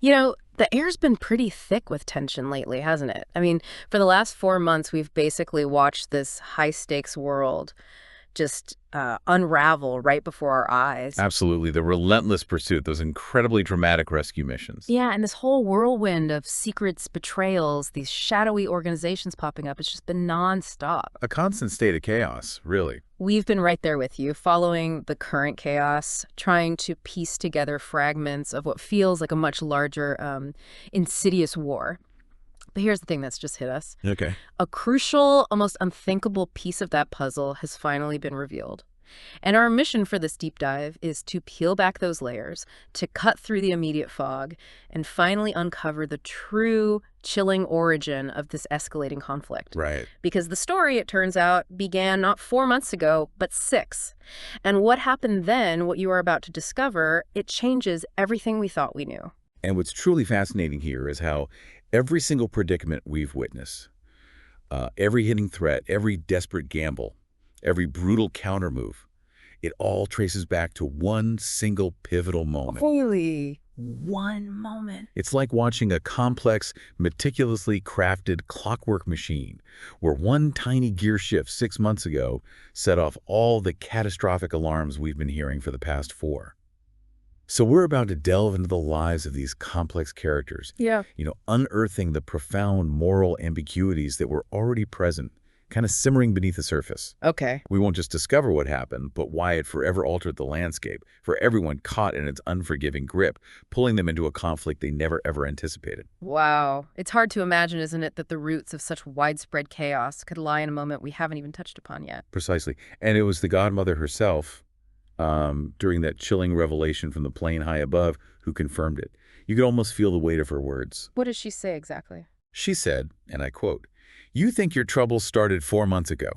The air's been pretty thick with tension lately, hasn't it? I mean, for the last 4 months, we've basically watched this high-stakes world just unravel right before our eyes. Absolutely. The relentless pursuit, those incredibly dramatic rescue missions. Yeah, and this whole whirlwind of secrets, betrayals, these shadowy organizations popping up, it's just been nonstop. A constant state of chaos, really. We've been right there with you, following the current chaos, trying to piece together fragments of what feels like a much larger, insidious war. But here's the thing that's just hit us. Okay. A crucial, almost unthinkable piece of that puzzle has finally been revealed. And our mission for this deep dive is to peel back those layers, to cut through the immediate fog, and finally uncover the true, chilling origin of this escalating conflict. Right. Because the story, it turns out, began not 4 months ago, but 6. And what happened then, what you are about to discover, it changes everything we thought we knew. And what's truly fascinating here is how every single predicament we've witnessed, every hidden threat, every desperate gamble, every brutal countermove, it all traces back to one single pivotal moment. Holy, one moment. It's like watching a complex, meticulously crafted clockwork machine where one tiny gear shift 6 months ago set off all the catastrophic alarms we've been hearing for the past 4. So we're about to delve into the lives of these complex characters, Yeah. unearthing the profound moral ambiguities that were already present, kind of simmering beneath the surface. Okay. We won't just discover what happened, but why it forever altered the landscape, for everyone caught in its unforgiving grip, pulling them into a conflict they never ever anticipated. Wow. It's hard to imagine, isn't it, that the roots of such widespread chaos could lie in a moment we haven't even touched upon yet. Precisely. And it was the godmother herself, during that chilling revelation from the plane high above, who confirmed it. You could almost feel the weight of her words. What does she say exactly? She said, and I quote, "You think your troubles started 4 months ago.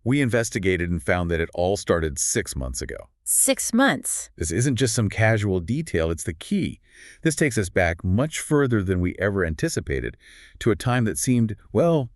We investigated and found that it all started 6 months ago." 6 months. This isn't just some casual detail, it's the key. This takes us back much further than we ever anticipated, to a time that seemed, well,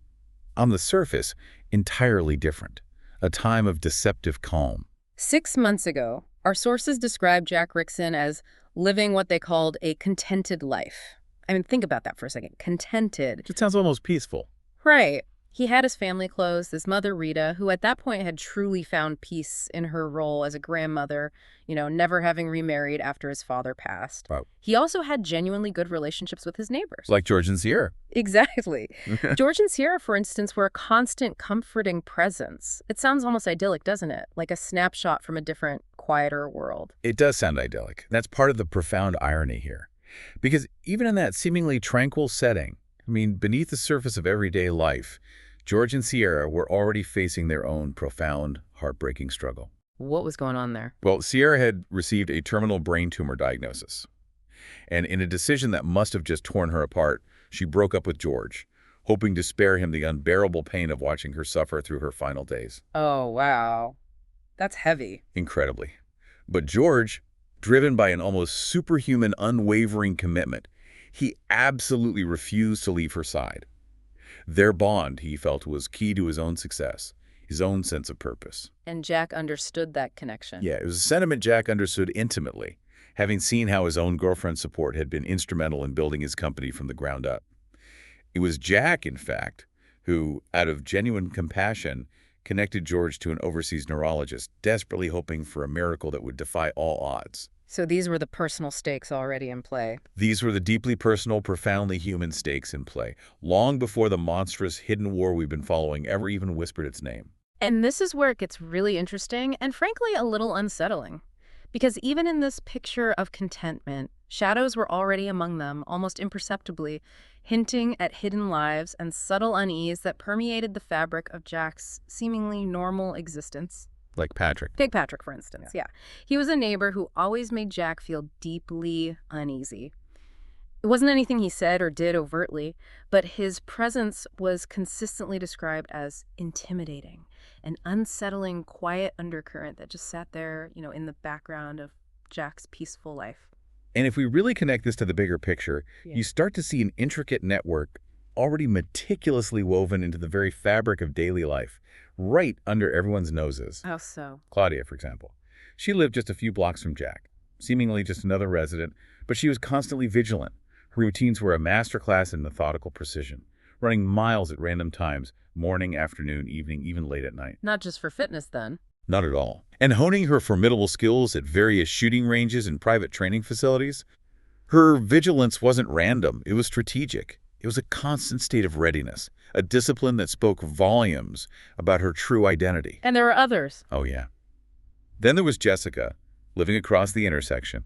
on the surface, entirely different. A time of deceptive calm. 6 months ago, our sources described Jack Rickson as living what they called a contented life. I mean, think about that for a second. Contented. It sounds almost peaceful. Right. He had his family close, his mother Rita, who at that point had truly found peace in her role as a grandmother, never having remarried after his father passed. Wow. He also had genuinely good relationships with his neighbors. Like George and Sierra. Exactly. George and Sierra, for instance, were a constant comforting presence. It sounds almost idyllic, doesn't it? Like a snapshot from a different, quieter world. It does sound idyllic. That's part of the profound irony here. Because even in that seemingly tranquil setting, beneath the surface of everyday life, George and Sierra were already facing their own profound, heartbreaking struggle. What was going on there? Well, Sierra had received a terminal brain tumor diagnosis. And in a decision that must have just torn her apart, she broke up with George, hoping to spare him the unbearable pain of watching her suffer through her final days. Oh, wow. That's heavy. Incredibly. But George, driven by an almost superhuman, unwavering commitment, he absolutely refused to leave her side. Their bond, he felt, was key to his own success, his own sense of purpose. And Jack understood that connection. Yeah, it was a sentiment Jack understood intimately, having seen how his own girlfriend's support had been instrumental in building his company from the ground up. It was Jack, in fact, who, out of genuine compassion, connected George to an overseas neurologist, desperately hoping for a miracle that would defy all odds. So these were the personal stakes already in play. These were the deeply personal, profoundly human stakes in play, long before the monstrous hidden war we've been following ever even whispered its name. And this is where it gets really interesting and frankly a little unsettling. Because even in this picture of contentment, shadows were already among them, almost imperceptibly, hinting at hidden lives and subtle unease that permeated the fabric of Jack's seemingly normal existence. Like Patrick. Take Patrick, for instance, yeah. He was a neighbor who always made Jack feel deeply uneasy. It wasn't anything he said or did overtly, but his presence was consistently described as intimidating, an unsettling, quiet undercurrent that just sat there, in the background of Jack's peaceful life. And if we really connect this to the bigger picture, you start to see an intricate network already meticulously woven into the very fabric of daily life, right under everyone's noses. How so? Claudia, for example. She lived just a few blocks from Jack, seemingly just another resident, but she was constantly vigilant, Her routines were a masterclass in methodical precision, running miles at random times, morning, afternoon, evening, even late at night. Not just for fitness, then. Not at all. And honing her formidable skills at various shooting ranges and private training facilities, her vigilance wasn't random, it was strategic. It was a constant state of readiness, a discipline that spoke volumes about her true identity. And there were others. Oh, yeah. Then there was Jessica, living across the intersection.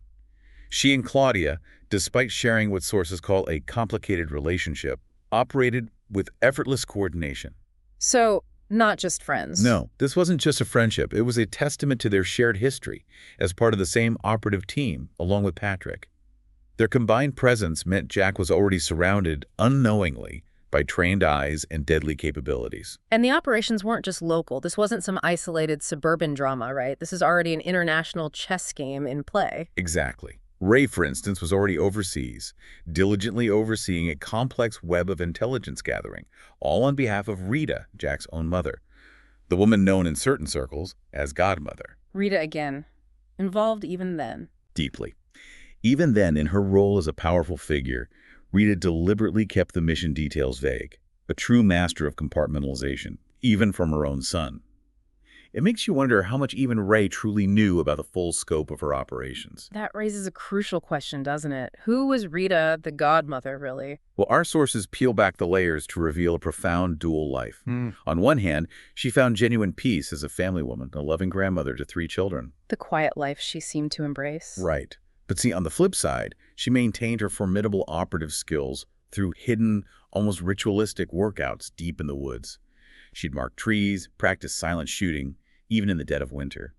She and Claudia, despite sharing what sources call a complicated relationship, operated with effortless coordination. So, not just friends. No, this wasn't just a friendship. It was a testament to their shared history as part of the same operative team, along with Patrick. Their combined presence meant Jack was already surrounded, unknowingly, by trained eyes and deadly capabilities. And the operations weren't just local. This wasn't some isolated suburban drama, right? This is already an international chess game in play. Exactly. Ray, for instance, was already overseas, diligently overseeing a complex web of intelligence gathering, all on behalf of Rita, Jack's own mother, the woman known in certain circles as Godmother. Rita again. Involved even then. Deeply. Even then, in her role as a powerful figure, Rita deliberately kept the mission details vague, a true master of compartmentalization, even from her own son. It makes you wonder how much even Ray truly knew about the full scope of her operations. That raises a crucial question, doesn't it? Who was Rita, the godmother, really? Well, our sources peel back the layers to reveal a profound dual life. On one hand, she found genuine peace as a family woman, a loving grandmother to 3 children. The quiet life she seemed to embrace. Right. But see, on the flip side, she maintained her formidable operative skills through hidden, almost ritualistic workouts deep in the woods. She'd mark trees, practice silent shooting, even in the dead of winter.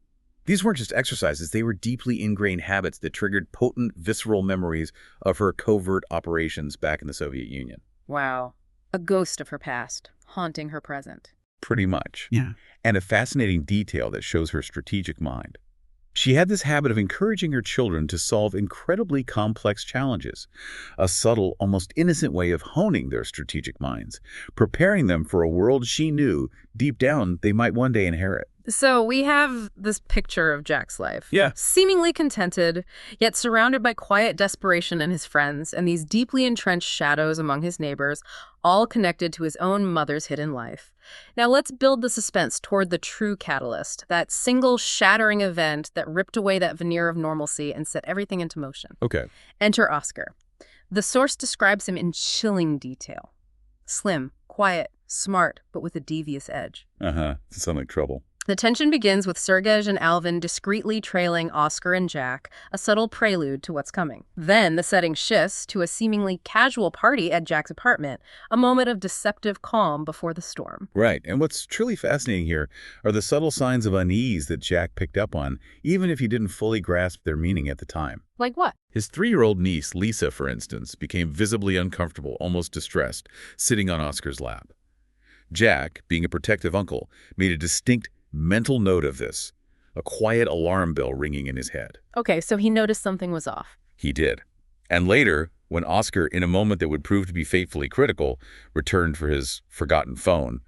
These weren't just exercises, they were deeply ingrained habits that triggered potent, visceral memories of her covert operations back in the Soviet Union. Wow. A ghost of her past, haunting her present. Pretty much. Yeah. And a fascinating detail that shows her strategic mind. She had this habit of encouraging her children to solve incredibly complex challenges, a subtle, almost innocent way of honing their strategic minds, preparing them for a world she knew, deep down, they might one day inherit. So we have this picture of Jack's life. Yeah. Seemingly contented, yet surrounded by quiet desperation in his friends and these deeply entrenched shadows among his neighbors, all connected to his own mother's hidden life. Now let's build the suspense toward the true catalyst, that single shattering event that ripped away that veneer of normalcy and set everything into motion. Okay. Enter Oscar. The source describes him in chilling detail. Slim, quiet, smart, but with a devious edge. Doesn't sound like trouble. The tension begins with Sergej and Alvin discreetly trailing Oscar and Jack, a subtle prelude to what's coming. Then the setting shifts to a seemingly casual party at Jack's apartment, a moment of deceptive calm before the storm. Right. And what's truly fascinating here are the subtle signs of unease that Jack picked up on, even if he didn't fully grasp their meaning at the time. Like what? His 3-year-old niece, Lisa, for instance, became visibly uncomfortable, almost distressed, sitting on Oscar's lap. Jack, being a protective uncle, made a distinct mental note of this, a quiet alarm bell ringing in his head. Okay, so he noticed something was off. He did. And later, when Oscar, in a moment that would prove to be fatefully critical, returned for his forgotten phone,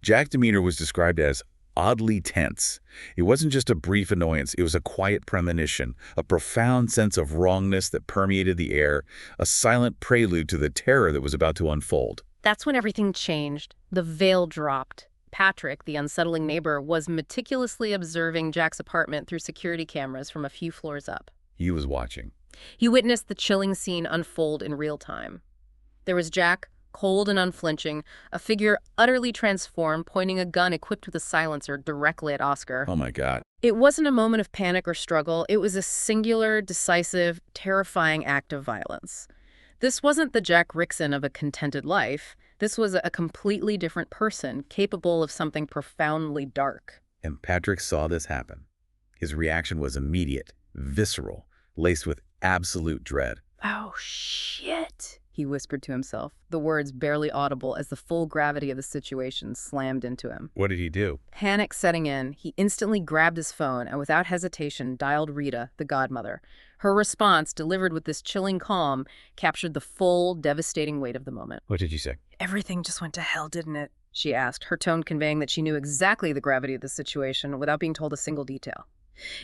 Jack's demeanor was described as oddly tense. It wasn't just a brief annoyance, it was a quiet premonition, a profound sense of wrongness that permeated the air, a silent prelude to the terror that was about to unfold. That's when everything changed. The veil dropped. Patrick, the unsettling neighbor, was meticulously observing Jack's apartment through security cameras from a few floors up. He was watching. He witnessed the chilling scene unfold in real time. There was Jack, cold and unflinching, a figure utterly transformed, pointing a gun equipped with a silencer directly at Oscar. Oh my God. It wasn't a moment of panic or struggle. It was a singular, decisive, terrifying act of violence. This wasn't the Jack Rickson of a contented life. This was a completely different person, capable of something profoundly dark. And Patrick saw this happen. His reaction was immediate, visceral, laced with absolute dread. Oh, shit, he whispered to himself, the words barely audible as the full gravity of the situation slammed into him. What did he do? Panic setting in, he instantly grabbed his phone and without hesitation dialed Rita, the godmother. Her response, delivered with this chilling calm, captured the full, devastating weight of the moment. What did you say? Everything just went to hell, didn't it? She asked, her tone conveying that she knew exactly the gravity of the situation without being told a single detail.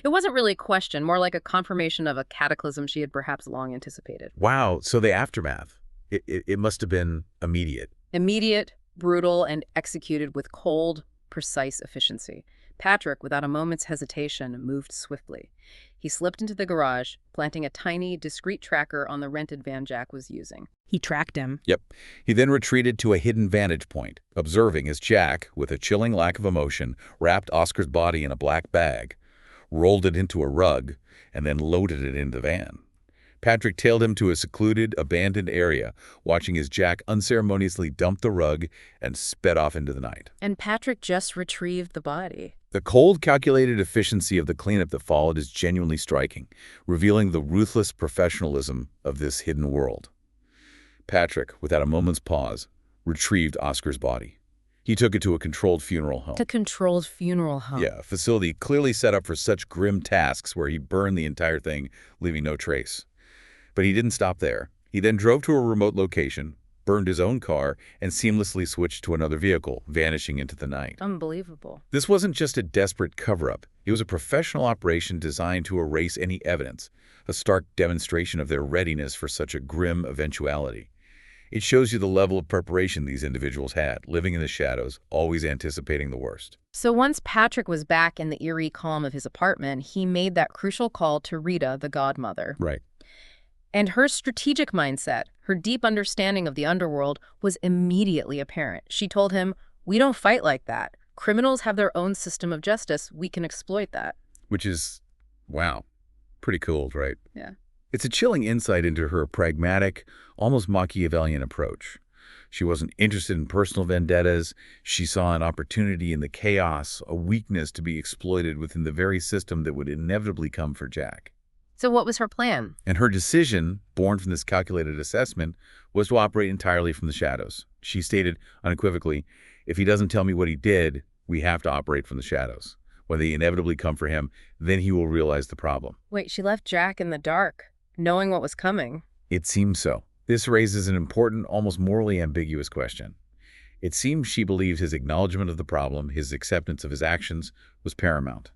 It wasn't really a question, more like a confirmation of a cataclysm she had perhaps long anticipated. Wow, so the aftermath, it must have been immediate. Immediate, brutal, and executed with cold, precise efficiency. Patrick, without a moment's hesitation, moved swiftly. He slipped into the garage, planting a tiny, discreet tracker on the rented van Jack was using. He tracked him. Yep. He then retreated to a hidden vantage point, observing as Jack, with a chilling lack of emotion, wrapped Oscar's body in a black bag, rolled it into a rug, and then loaded it into the van. Patrick tailed him to a secluded, abandoned area, watching as Jack unceremoniously dumped the rug and sped off into the night. And Patrick just retrieved the body. The cold, calculated efficiency of the cleanup that followed is genuinely striking, revealing the ruthless professionalism of this hidden world. Patrick, without a moment's pause, retrieved Oscar's body. He took it to a controlled funeral home. To controlled funeral home. Yeah, a facility clearly set up for such grim tasks where he burned the entire thing, leaving no trace. But he didn't stop there. He then drove to a remote location, burned his own car, and seamlessly switched to another vehicle, vanishing into the night. Unbelievable. This wasn't just a desperate cover-up. It was a professional operation designed to erase any evidence, a stark demonstration of their readiness for such a grim eventuality. It shows you the level of preparation these individuals had, living in the shadows, always anticipating the worst. So once Patrick was back in the eerie calm of his apartment, he made that crucial call to Rita, the godmother. Right. And her strategic mindset, her deep understanding of the underworld, was immediately apparent. She told him, "We don't fight like that. Criminals have their own system of justice. We can exploit that." Which is, wow, pretty cool, right? Yeah. It's a chilling insight into her pragmatic, almost Machiavellian approach. She wasn't interested in personal vendettas. She saw an opportunity in the chaos, a weakness to be exploited within the very system that would inevitably come for Jack. So what was her plan? And her decision, born from this calculated assessment, was to operate entirely from the shadows. She stated unequivocally, if he doesn't tell me what he did, we have to operate from the shadows. When they inevitably come for him, then he will realize the problem. Wait, she left Jack in the dark, knowing what was coming. It seems so. This raises an important, almost morally ambiguous question. It seems she believed his acknowledgement of the problem, his acceptance of his actions, was paramount.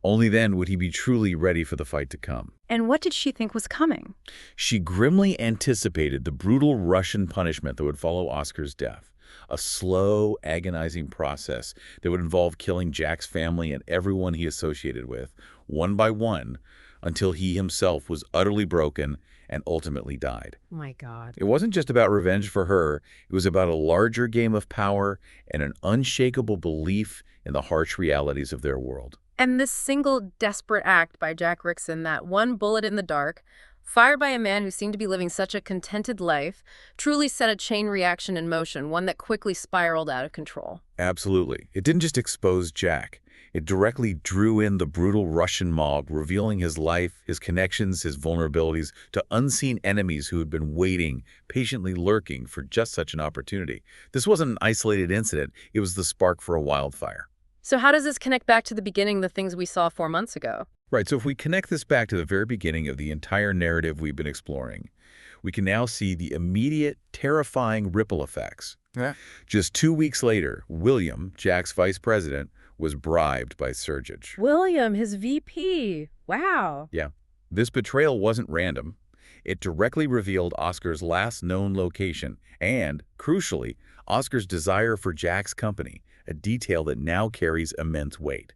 Only then would he be truly ready for the fight to come. And what did she think was coming? She grimly anticipated the brutal Russian punishment that would follow Oscar's death, a slow, agonizing process that would involve killing Jack's family and everyone he associated with, one by one, until he himself was utterly broken and ultimately died. Oh my God. It wasn't just about revenge for her. It was about a larger game of power and an unshakable belief in the harsh realities of their world. And this single desperate act by Jack Rickson, that one bullet in the dark, fired by a man who seemed to be living such a contented life, truly set a chain reaction in motion, one that quickly spiraled out of control. Absolutely. It didn't just expose Jack. It directly drew in the brutal Russian mob, revealing his life, his connections, his vulnerabilities to unseen enemies who had been waiting, patiently lurking for just such an opportunity. This wasn't an isolated incident. It was the spark for a wildfire. So how does this connect back to the beginning, the things we saw 4 months ago? Right, so if we connect this back to the very beginning of the entire narrative we've been exploring, we can now see the immediate, terrifying ripple effects. Yeah. Just 2 weeks later, William, Jack's vice president, was bribed by Sergej. William, his VP. Wow. Yeah, this betrayal wasn't random. It directly revealed Oscar's last known location and, crucially, Oscar's desire for Jack's company, a detail that now carries immense weight.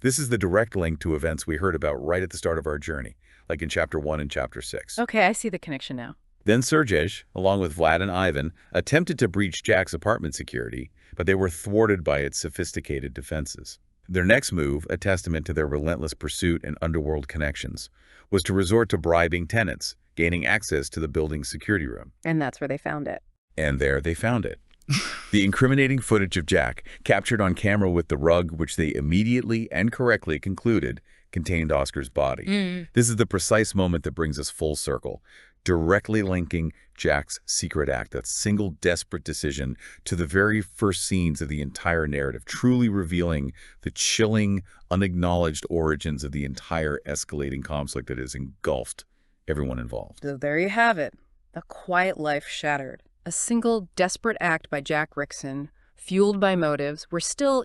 This is the direct link to events we heard about right at the start of our journey, like in Chapter 1 and Chapter 6. Okay, I see the connection now. Then Sergej, along with Vlad and Ivan, attempted to breach Jack's apartment security, but they were thwarted by its sophisticated defenses. Their next move, a testament to their relentless pursuit and underworld connections, was to resort to bribing tenants, gaining access to the building's security room. And that's where they found it. And there they found it. The incriminating footage of Jack, captured on camera with the rug, which they immediately and correctly concluded contained Oscar's body. This is the precise moment that brings us full circle, directly linking Jack's secret act, that single desperate decision, to the very first scenes of the entire narrative, truly revealing the chilling, unacknowledged origins of the entire escalating conflict that has engulfed everyone involved. So there you have it. A quiet life shattered. A single desperate act by Jack Rickson, fueled by motives we're still,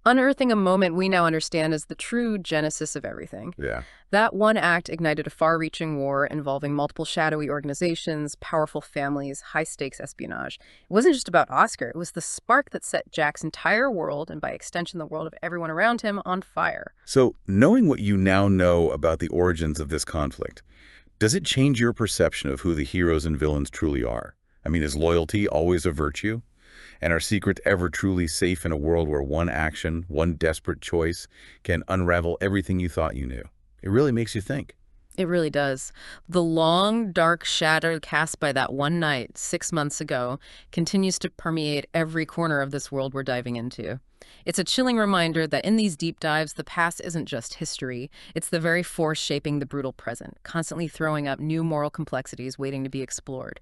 unearthing a moment we now understand as the true genesis of everything. Yeah. That one act ignited a far-reaching war involving multiple shadowy organizations, powerful families, high-stakes espionage. It wasn't just about Oscar, it was the spark that set Jack's entire world, and by extension the world of everyone around him, on fire. So, knowing what you now know about the origins of this conflict, does it change your perception of who the heroes and villains truly are? I mean, is loyalty always a virtue? And are secrets ever truly safe in a world where one action, one desperate choice, can unravel everything you thought you knew? It really makes you think. It really does. The long, dark shadow cast by that one night 6 months ago continues to permeate every corner of this world we're diving into. It's a chilling reminder that in these deep dives, the past isn't just history. It's the very force shaping the brutal present, constantly throwing up new moral complexities waiting to be explored.